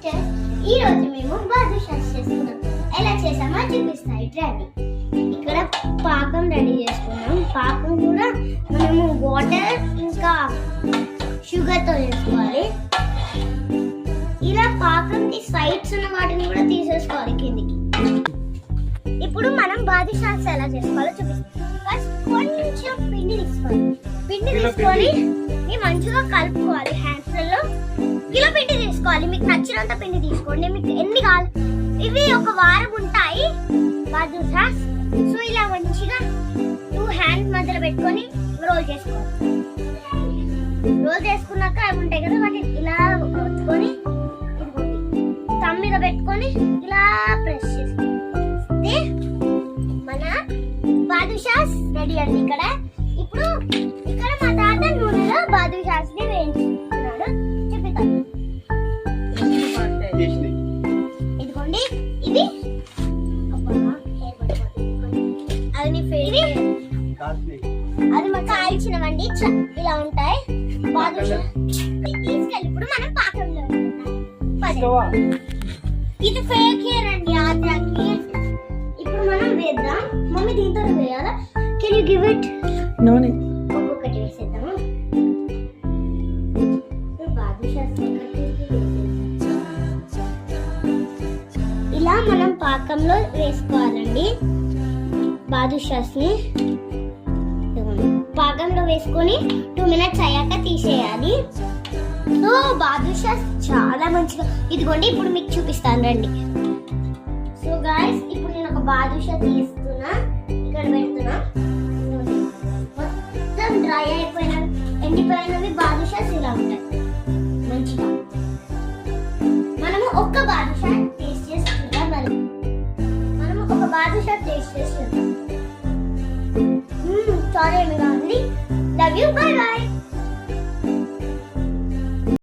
Sisters. ఈ రోజు మేము బాదుషాస్ చేస్తున్నాం. ఎలా చేసామో చూపిస్తాయి రండి. ఇక్కడ పాకం రెడీ చేసుకున్నాం. పాకం కూడా మనము వాటర్ ఇంకా షుగర్తో చేసుకోవాలి. ఇలా పాకంకి సైడ్స్ ఉన్న వాటిని కూడా తీసేసుకోవాలి కిందికి. ఇప్పుడు మనం బాదుషాస్ ఎలా చేసుకోవాలో చూపిస్తాం. ఫస్ట్ కొంచెం పిండి తీసుకోవాలి. పిండి తీసుకొని మంచిగా కలుపుకోవాలి. హ్యాండ్స్లలో కిలో పిండి తీసుకోవాలి. మీకు నచ్చినంత పిండి తీసుకోండి. మీకు ఎన్ని కావాలి, ఇవి ఒక వారం ఉంటాయి బాదుషాస్. సో ఇలా మంచిగా 2 హ్యాండ్స్ మధ్యలో పెట్టుకొని రోల్ చేసుకోవాలి. రోల్ చేసుకున్నాక అవి ఉంటాయి కదా, వాటిని ఇలా కొట్టుకొని తమ్ మీద పెట్టుకొని ఇలా ప్రెస్ చేస్తే మన బాదుషాస్ రెడీ అండి. ఇప్పుడు ఇక్కడ మా తాత నూనెలో బాదుషాస్ ని వేయించుకున్నాడు. చెప్తాను. ఇదిగోండి, ఇది అది మా కాల్చినవండి. ఇలా ఉంటాయి బాదుషాస్. తీసుకెళ్ళి ఇప్పుడు మనం పాకంలో ఇది ఫేక్ హెయిర్ అండి. ఆద్రాకి ఇప్పుడు మనం వేద్దాం. మమ్మీ దీంతో వేయాలా? Can you give it? నూనె ఒక్కొక్కటి వేసేద్దాము. ఇలా మనం పాకంలో వేసుకోవాలండి బాదుషాస్ ని. పాకంలో వేసుకొని 2 మినిట్స్ అయ్యాక తీసేయాలి. సో బాదుషాస్ చాలా మంచిగా, ఇదిగోండి ఇప్పుడు మీకు చూపిస్తాను రండి. సో గాయ్స్, ఇప్పుడు నేను ఒక బాదుషా తీస్తున్నా, ఇక్కడ పెడుతున్నా. మొత్తం డ్రై అయిపోయిన ఎండిపోయినవి బాదుషాస్ ఇలా ఉంటాయి మంచిగా. మనము ఒక్క బాదుషా టేస్ట్ చేసి చూద్దాం. మనము ఒక బాదుషా టేస్ట్ చేసి చూద్దాం. చాలా ఏమిగా ఉంది. Love you, by by.